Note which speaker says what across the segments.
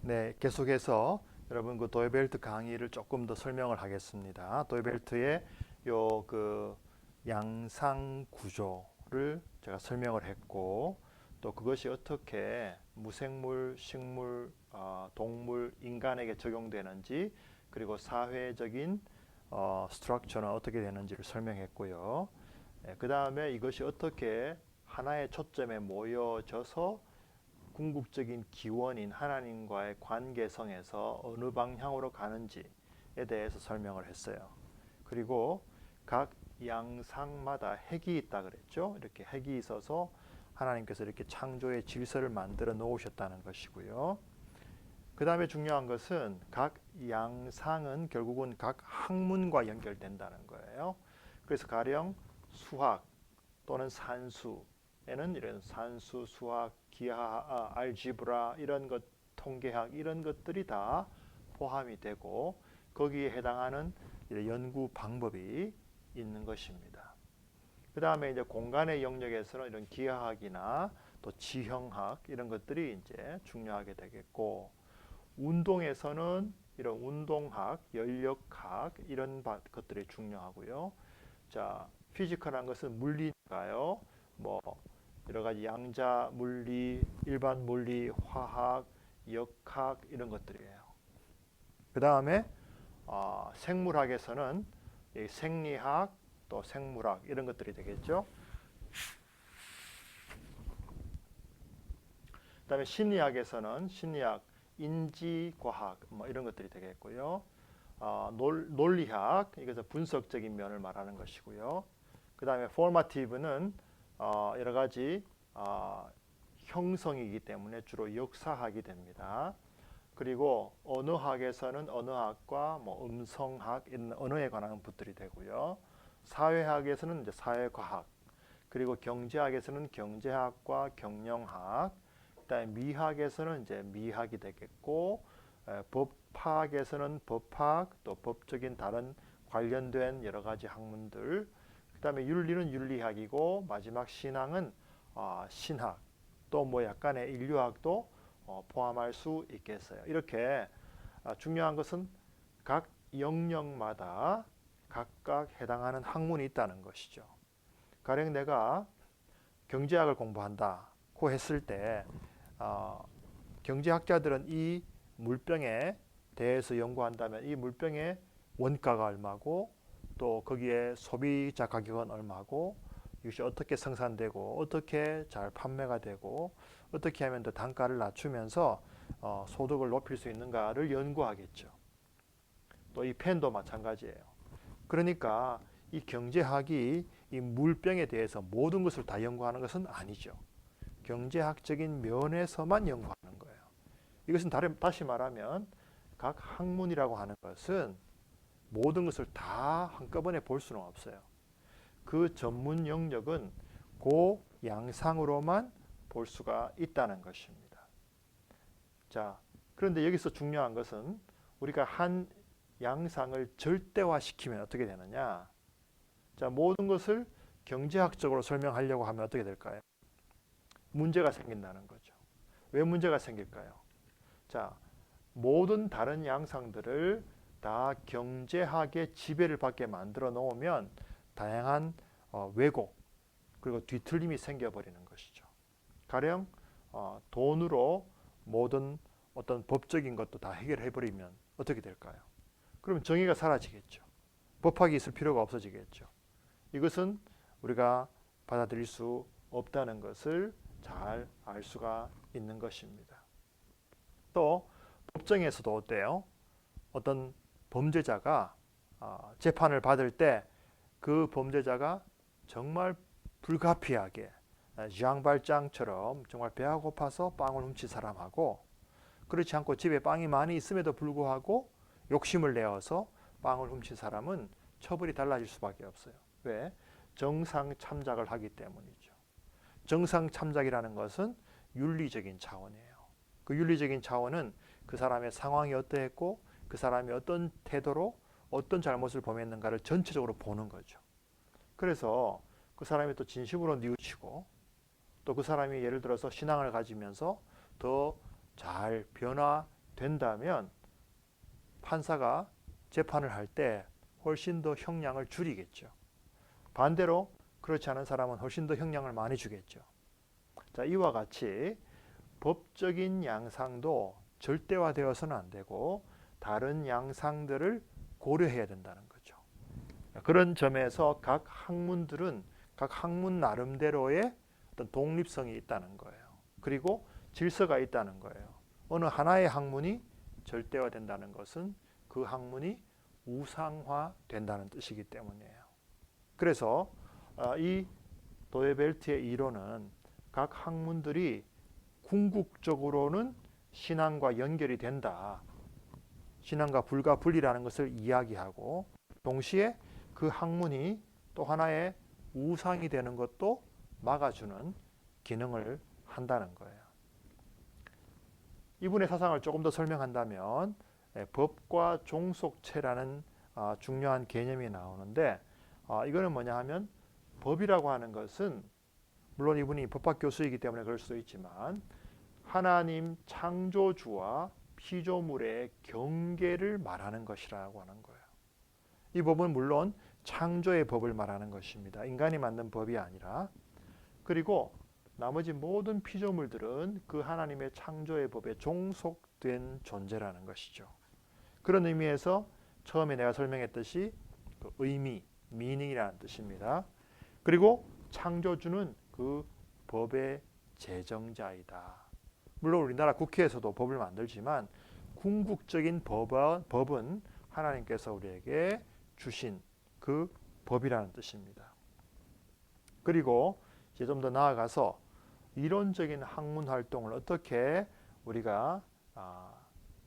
Speaker 1: 네, 계속해서 여러분 그 도에벨트 강의를 조금 더 설명을 하겠습니다. 도에벨트의 요 그 양상 구조를 제가 설명을 했고, 또 그것이 어떻게 무생물, 식물, 동물, 인간에게 적용되는지, 그리고 사회적인 스트럭처는 어떻게 되는지를 설명했고요. 그 다음에 이것이 어떻게 하나의 초점에 모여져서 궁극적인 기원인 하나님과의 관계성에서 어느 방향으로 가는지에 대해서 설명을 했어요. 그리고 각 양상마다 핵이 있다 그랬죠. 이렇게 핵이 있어서 하나님께서 이렇게 창조의 질서를 만들어 놓으셨다는 것이고요. 그 다음에 중요한 것은 각 양상은 결국은 각 학문과 연결된다는 거예요. 그래서 가령 수학 또는 산수에는 이런 산수, 수학, 기하, 알지브라 이런 것, 통계학 이런 것들이 다 포함이 되고 거기에 해당하는 연구 방법이 있는 것입니다. 그 다음에 이제 공간의 영역에서는 이런 기하학이나 또 지형학 이런 것들이 이제 중요하게 되겠고, 운동에서는 이런 운동학, 연력학 이런 것들이 중요하고요. 자, 피지컬한 것은 물리니까요. 뭐 여러 가지 양자 물리, 일반 물리, 화학, 역학 이런 것들이에요. 그 다음에 생물학에서는 생리학, 또 생물학 이런 것들이 되겠죠. 그다음에 심리학에서는 심리학, 인지과학 뭐 이런 것들이 되겠고요. 논리학, 이것은 분석적인 면을 말하는 것이고요. 그 다음에 포머티브는 여러 가지 형성이기 때문에 주로 역사학이 됩니다. 그리고 언어학에서는 언어학과 뭐 음성학 이런 언어에 관한 것들이 되고요. 사회학에서는 이제 사회과학, 그리고 경제학에서는 경제학과 경영학, 그다음에 미학에서는 이제 미학이 되겠고, 법학에서는 법학, 또 법적인 다른 관련된 여러 가지 학문들, 그다음에 윤리는 윤리학이고, 마지막 신앙은 신학, 또 뭐 약간의 인류학도 포함할 수 있겠어요. 이렇게 중요한 것은 각 영역마다 각각 해당하는 학문이 있다는 것이죠. 가령 내가 경제학을 공부한다고 했을 때 경제학자들은 이 물병에 대해서 연구한다면 이 물병의 원가가 얼마고, 또 거기에 소비자 가격은 얼마고, 이것이 어떻게 생산되고 어떻게 잘 판매가 되고 어떻게 하면 더 단가를 낮추면서 소득을 높일 수 있는가를 연구하겠죠. 또 이 펜도 마찬가지예요. 그러니까 이 경제학이 이 물병에 대해서 모든 것을 다 연구하는 것은 아니죠. 경제학적인 면에서만 연구하는 거예요. 이것은 다시 말하면 각 학문이라고 하는 것은 모든 것을 다 한꺼번에 볼 수는 없어요. 그 전문 영역은 그 양상으로만 볼 수가 있다는 것입니다. 자, 그런데 여기서 중요한 것은 우리가 한 양상을 절대화시키면 어떻게 되느냐? 자, 모든 것을 경제학적으로 설명하려고 하면 어떻게 될까요? 문제가 생긴다는 거죠. 왜 문제가 생길까요? 자, 모든 다른 양상들을 다 경제학의 지배를 받게 만들어 놓으면 다양한 왜곡 그리고 뒤틀림이 생겨버리는 것이죠. 가령 돈으로 모든 어떤 법적인 것도 다 해결해 버리면 어떻게 될까요? 그러면 정의가 사라지겠죠. 법학이 있을 필요가 없어지겠죠. 이것은 우리가 받아들일 수 없다는 것을 잘 알 수가 있는 것입니다. 또 법정에서도 어때요? 어떤 범죄자가 재판을 받을 때 그 범죄자가 정말 불가피하게 장발장처럼 정말 배가 고파서 빵을 훔친 사람하고, 그렇지 않고 집에 빵이 많이 있음에도 불구하고 욕심을 내어서 빵을 훔친 사람은 처벌이 달라질 수밖에 없어요. 왜? 정상 참작을 하기 때문이죠. 정상 참작이라는 것은 윤리적인 차원이에요. 그 윤리적인 차원은 그 사람의 상황이 어떠했고 그 사람이 어떤 태도로 어떤 잘못을 범했는가를 전체적으로 보는 거죠. 그래서 그 사람이 또 진심으로 뉘우치고, 또 그 사람이 예를 들어서 신앙을 가지면서 더 잘 변화될 된다면 판사가 재판을 할 때 훨씬 더 형량을 줄이겠죠. 반대로 그렇지 않은 사람은 훨씬 더 형량을 많이 주겠죠. 자, 이와 같이 법적인 양상도 절대화되어서는 안 되고 다른 양상들을 고려해야 된다는 거죠. 그런 점에서 각 학문들은 각 학문 나름대로의 어떤 독립성이 있다는 거예요. 그리고 질서가 있다는 거예요. 어느 하나의 학문이 절대화된다는 것은 그 학문이 우상화된다는 뜻이기 때문이에요. 그래서 이 도예벨트의 이론은 각 학문들이 궁극적으로는 신앙과 연결이 된다. 신앙과 불가 분리라는 것을 이야기하고 동시에 그 학문이 또 하나의 우상이 되는 것도 막아주는 기능을 한다는 거예요. 이분의 사상을 조금 더 설명한다면 법과 종속체라는 중요한 개념이 나오는데 이거는 뭐냐 하면 법이라고 하는 것은 물론 이분이 법학 교수이기 때문에 그럴 수도 있지만 하나님 창조주와 피조물의 경계를 말하는 것이라고 하는 거예요. 이 법은 물론 창조의 법을 말하는 것입니다. 인간이 만든 법이 아니라. 그리고 나머지 모든 피조물들은 그 하나님의 창조의 법에 종속된 존재라는 것이죠. 그런 의미에서 처음에 내가 설명했듯이 그 의미, 미닝이라는 뜻입니다. 그리고 창조주는 그 법의 제정자이다. 물론 우리나라 국회에서도 법을 만들지만 궁극적인 법은 하나님께서 우리에게 주신 그 법이라는 뜻입니다. 그리고 이제 좀 더 나아가서 이론적인 학문 활동을 어떻게 우리가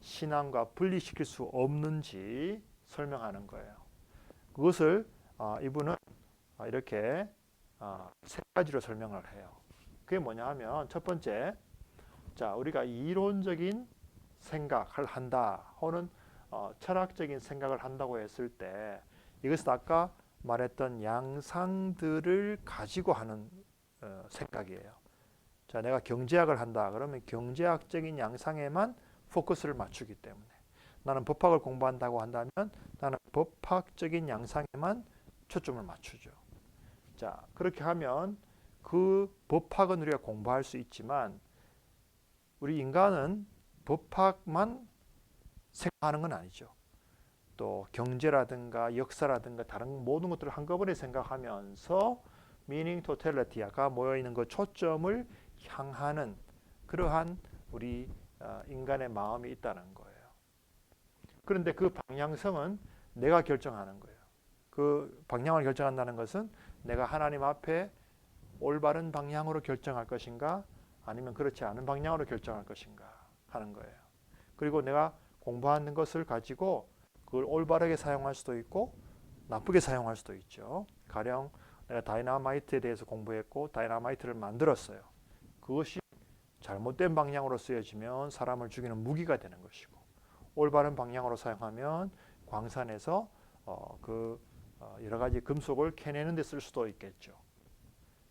Speaker 1: 신앙과 분리시킬 수 없는지 설명하는 거예요. 그것을 이분은 이렇게 세 가지로 설명을 해요. 그게 뭐냐 하면 첫 번째, 자, 우리가 이론적인 생각을 한다 혹은 철학적인 생각을 한다고 했을 때 이것은 아까 말했던 양상들을 가지고 하는 생각이에요. 자, 내가 경제학을 한다 그러면 경제학적인 양상에만 포커스를 맞추기 때문에 나는 법학을 공부한다고 한다면 나는 법학적인 양상에만 초점을 맞추죠. 자, 그렇게 하면 그 법학은 우리가 공부할 수 있지만 우리 인간은 법학만 생각하는 건 아니죠. 또 경제라든가 역사라든가 다른 모든 것들을 한꺼번에 생각하면서 meaning totality, 아까 모여있는 그 초점을 향하는 그러한 우리 인간의 마음이 있다는 거예요. 그런데 그 방향성은 내가 결정하는 거예요. 그 방향을 결정한다는 것은 내가 하나님 앞에 올바른 방향으로 결정할 것인가 아니면 그렇지 않은 방향으로 결정할 것인가 하는 거예요. 그리고 내가 공부하는 것을 가지고 그걸 올바르게 사용할 수도 있고 나쁘게 사용할 수도 있죠. 가령 내가 다이나마이트에 대해서 공부했고 다이나마이트를 만들었어요. 그것이 잘못된 방향으로 쓰여지면 사람을 죽이는 무기가 되는 것이고 올바른 방향으로 사용하면 광산에서 여러 가지 금속을 캐내는 데 쓸 수도 있겠죠.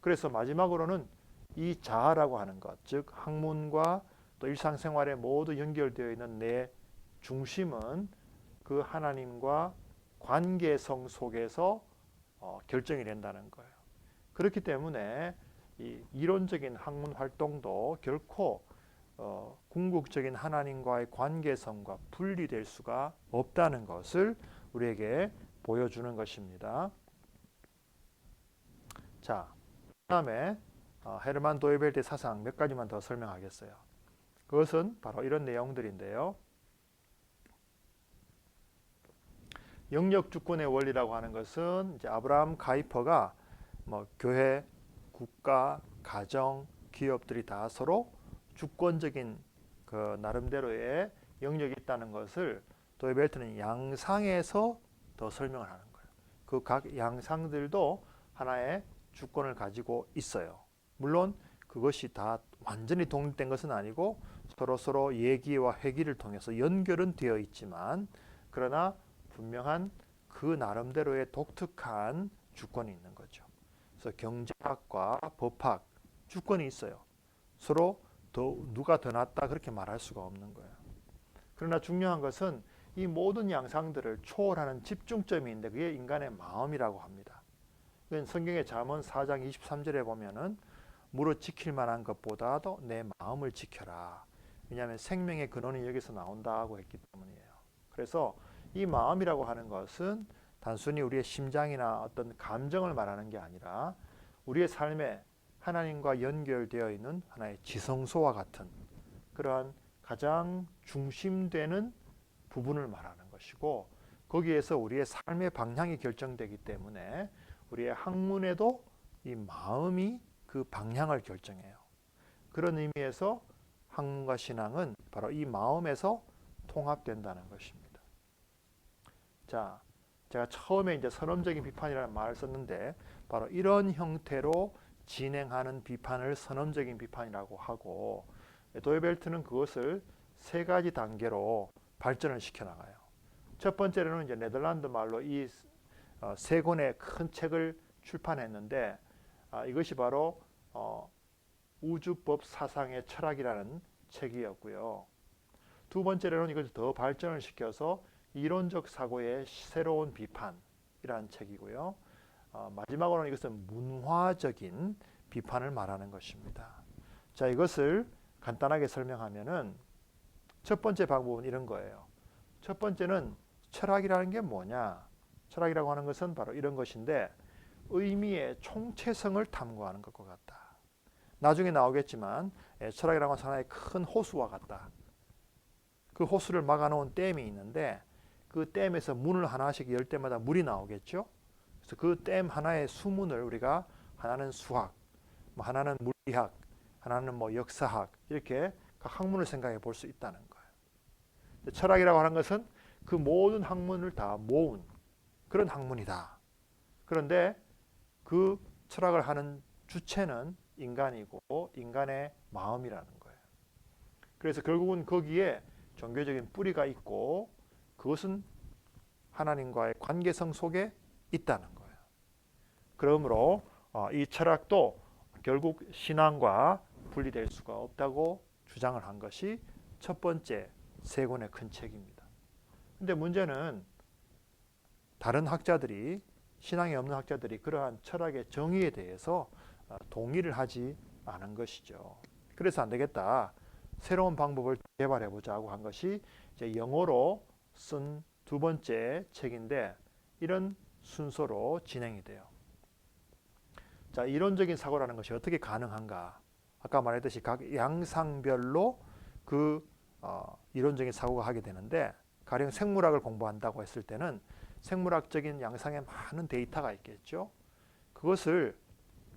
Speaker 1: 그래서 마지막으로는 이 자아라고 하는 것, 즉 학문과 또 일상생활에 모두 연결되어 있는 내 중심은 그 하나님과 관계성 속에서 결정이 된다는 거예요. 그렇기 때문에 이 이론적인 학문 활동도 결코 궁극적인 하나님과의 관계성과 분리될 수가 없다는 것을 우리에게 보여주는 것입니다. 자, 그다음에 헤르만 도이벨트의 사상 몇 가지만 더 설명하겠어요. 그것은 바로 이런 내용들인데요. 영역 주권의 원리라고 하는 것은 이제 아브라함 카이퍼가 교회, 국가, 가정, 기업들이 다 서로 주권적인 그 나름대로의 영역이 있다는 것을 도이벨트는 양상에서 더 설명을 하는 거예요. 그 각 양상들도 하나의 주권을 가지고 있어요. 물론 그것이 다 완전히 독립된 것은 아니고 서로 얘기와 회기를 통해서 연결은 되어 있지만 그러나 분명한 그 나름대로의 독특한 주권이 있는 거죠. 그래서 경제학과 법학 주권이 있어요. 서로 누가 더 낫다 그렇게 말할 수가 없는 거예요. 그러나 중요한 것은 이 모든 양상들을 초월하는 집중점이 있는데 그게 인간의 마음이라고 합니다. 성경의 잠언 4장 23절에 보면은 무릇 지킬 만한 것보다도 내 마음을 지켜라. 왜냐하면 생명의 근원이 여기서 나온다고 했기 때문이에요. 그래서 이 마음이라고 하는 것은 단순히 우리의 심장이나 어떤 감정을 말하는 게 아니라 우리의 삶에 하나님과 연결되어 있는 하나의 지성소와 같은 그러한 가장 중심되는 부분을 말하는 것이고, 거기에서 우리의 삶의 방향이 결정되기 때문에 우리의 학문에도 이 마음이 그 방향을 결정해요. 그런 의미에서 학문과 신앙은 바로 이 마음에서 통합된다는 것입니다. 자, 제가 처음에 이제 선험적인 비판이라는 말을 썼는데 바로 이런 형태로 진행하는 비판을 선험적인 비판이라고 하고, 도이벨트는 그것을 세 가지 단계로 발전을 시켜 나가요. 첫 번째로는 이제 네덜란드 말로 이 세 권의 큰 책을 출판했는데 이것이 바로 우주법 사상의 철학이라는 책이었고요. 두 번째로는 이것을 더 발전을 시켜서 이론적 사고의 새로운 비판이라는 책이고요. 마지막으로는 이것은 문화적인 비판을 말하는 것입니다. 자, 이것을 간단하게 설명하면은 첫 번째 방법은 이런 거예요. 첫 번째는 철학이라는 게 뭐냐? 철학이라고 하는 것은 바로 이런 것인데 의미의 총체성을 탐구하는 것과 같다. 나중에 나오겠지만 철학이라고 하는 하나의 큰 호수와 같다. 그 호수를 막아놓은 댐이 있는데 그 댐에서 문을 하나씩 열 때마다 물이 나오겠죠. 그래서 그 댐 하나의 수문을 우리가 하나는 수학, 하나는 물리학, 하나는 역사학 이렇게 각 학문을 생각해 볼 수 있다는 거예요. 철학이라고 하는 것은 그 모든 학문을 다 모은 그런 학문이다. 그런데 그 철학을 하는 주체는 인간이고 인간의 마음이라는 거예요. 그래서 결국은 거기에 종교적인 뿌리가 있고 그것은 하나님과의 관계성 속에 있다는 거예요. 그러므로 이 철학도 결국 신앙과 분리될 수가 없다고 주장을 한 것이 첫 번째 세 권의 큰 책입니다. 근데 문제는 다른 학자들이, 신앙이 없는 학자들이 그러한 철학의 정의에 대해서 동의를 하지 않은 것이죠. 그래서 안 되겠다. 새로운 방법을 개발해 보자고 한 것이 이제 영어로 쓴 두 번째 책인데 이런 순서로 진행이 돼요. 자, 이론적인 사고라는 것이 어떻게 가능한가? 아까 말했듯이 각 양상별로 그 이론적인 사고가 하게 되는데, 가령 생물학을 공부한다고 했을 때는 생물학적인 양상에 많은 데이터가 있겠죠. 그것을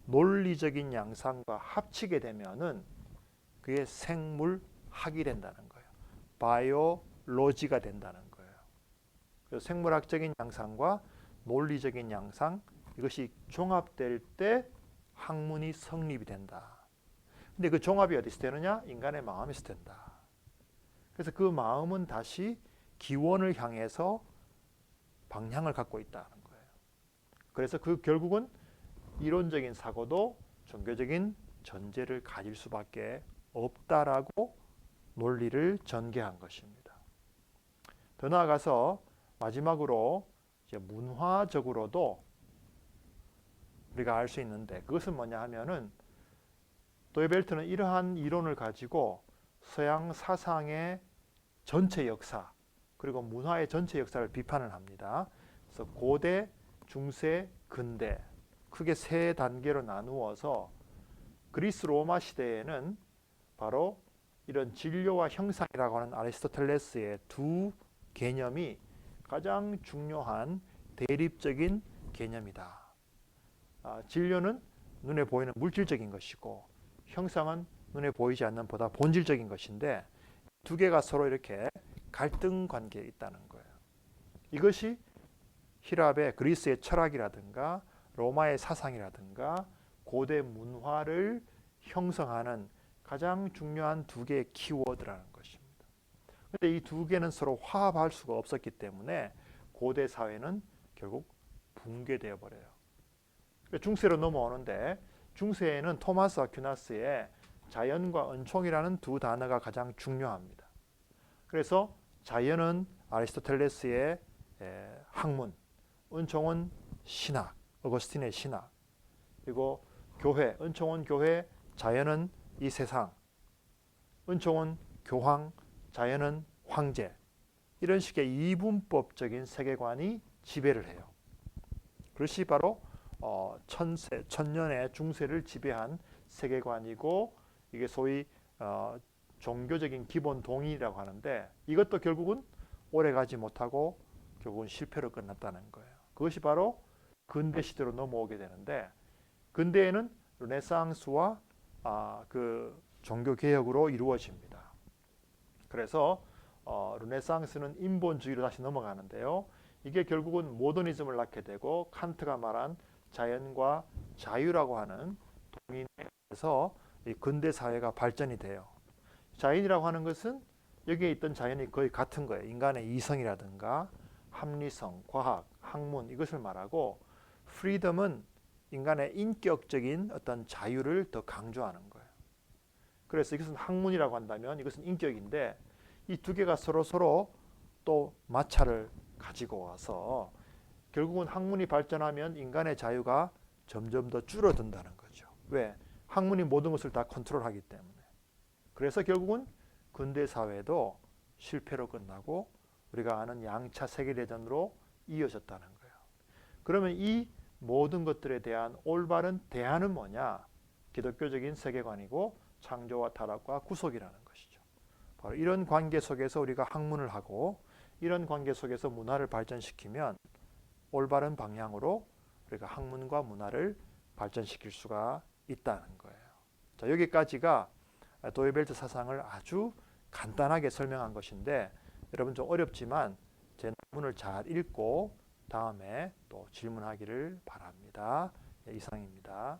Speaker 1: 논리적인 양상과 합치게 되면은 그게 생물학이 된다는 거예요. 바이오로지가 된다는 거예요. 그래서 생물학적인 양상과 논리적인 양상, 이것이 종합될 때 학문이 성립이 된다. 근데 그 종합이 어디서 되느냐? 인간의 마음에서 된다. 그래서 그 마음은 다시 기원을 향해서 방향을 갖고 있다는 거예요. 그래서 그 결국은 이론적인 사고도 종교적인 전제를 가질 수밖에 없다라고 논리를 전개한 것입니다. 더 나아가서 마지막으로 이제 문화적으로도 우리가 알 수 있는데 그것은 뭐냐 하면은 도이벨트는 이러한 이론을 가지고 서양 사상의 전체 역사 그리고 문화의 전체 역사를 비판을 합니다. 그래서 고대, 중세, 근대 크게 세 단계로 나누어서 그리스 로마 시대에는 바로 이런 진료와 형상이라고 하는 아리스토텔레스의 두 개념이 가장 중요한 대립적인 개념이다. 진료는 눈에 보이는 물질적인 것이고 형상은 눈에 보이지 않는 보다 본질적인 것인데 두 개가 서로 이렇게 갈등 관계에 있다는 거예요. 이것이希腊의 그리스의 철학이라든가 로마의 사상이라든가 고대 문화를 형성하는 가장 중요한 두 개의 키워드라는 것입니다. 그런데 이 두 개는 서로 화합할 수가 없었기 때문에 고대 사회는 결국 붕괴되어 버려요. 중세로 넘어오는데 중세에는 토마스 아퀴나스의 자연과 은총이라는 두 단어가 가장 중요합니다. 그래서 자연은 아리스토텔레스의 학문, 은총은 신학, 어거스틴의 신학, 그리고 교회, 은총은 교회, 자연은 이 세상, 은총은 교황, 자연은 황제, 이런 식의 이분법적인 세계관이 지배를 해요. 그것이 바로 천년의 중세를 지배한 세계관이고, 이게 소위 종교적인 기본 동의라고 하는데, 이것도 결국은 오래가지 못하고 결국은 실패로 끝났다는 거예요. 그것이 바로 근대 시대로 넘어오게 되는데, 근대에는 르네상스와 그 종교 개혁으로 이루어집니다. 그래서 르네상스는 인본주의로 다시 넘어가는데요. 이게 결국은 모더니즘을 낳게 되고, 칸트가 말한 자연과 자유라고 하는 동인에서 이 근대 사회가 발전이 돼요. 자연이라고 하는 것은 여기에 있던 자연이 거의 같은 거예요. 인간의 이성이라든가 합리성, 과학, 학문, 이것을 말하고, 프리덤은 인간의 인격적인 어떤 자유를 더 강조하는 거예요. 그래서 이것은 학문이라고 한다면 이것은 인격인데, 이 두 개가 서로 또 마찰을 가지고 와서 결국은 학문이 발전하면 인간의 자유가 점점 더 줄어든다는 거죠. 왜? 학문이 모든 것을 다 컨트롤하기 때문에. 그래서 결국은 근대 사회도 실패로 끝나고 우리가 아는 양차 세계대전으로 이어졌다는 거예요. 그러면 이 모든 것들에 대한 올바른 대안은 뭐냐? 기독교적인 세계관이고 창조와 타락과 구속이라는 것이죠. 바로 이런 관계 속에서 우리가 학문을 하고, 이런 관계 속에서 문화를 발전시키면 올바른 방향으로 우리가 학문과 문화를 발전시킬 수가 있다는 거예요. 자, 여기까지가 도이벨트 사상을 아주 간단하게 설명한 것인데, 여러분 좀 어렵지만 제 논문을 잘 읽고 다음에 또 질문하기를 바랍니다. 이상입니다.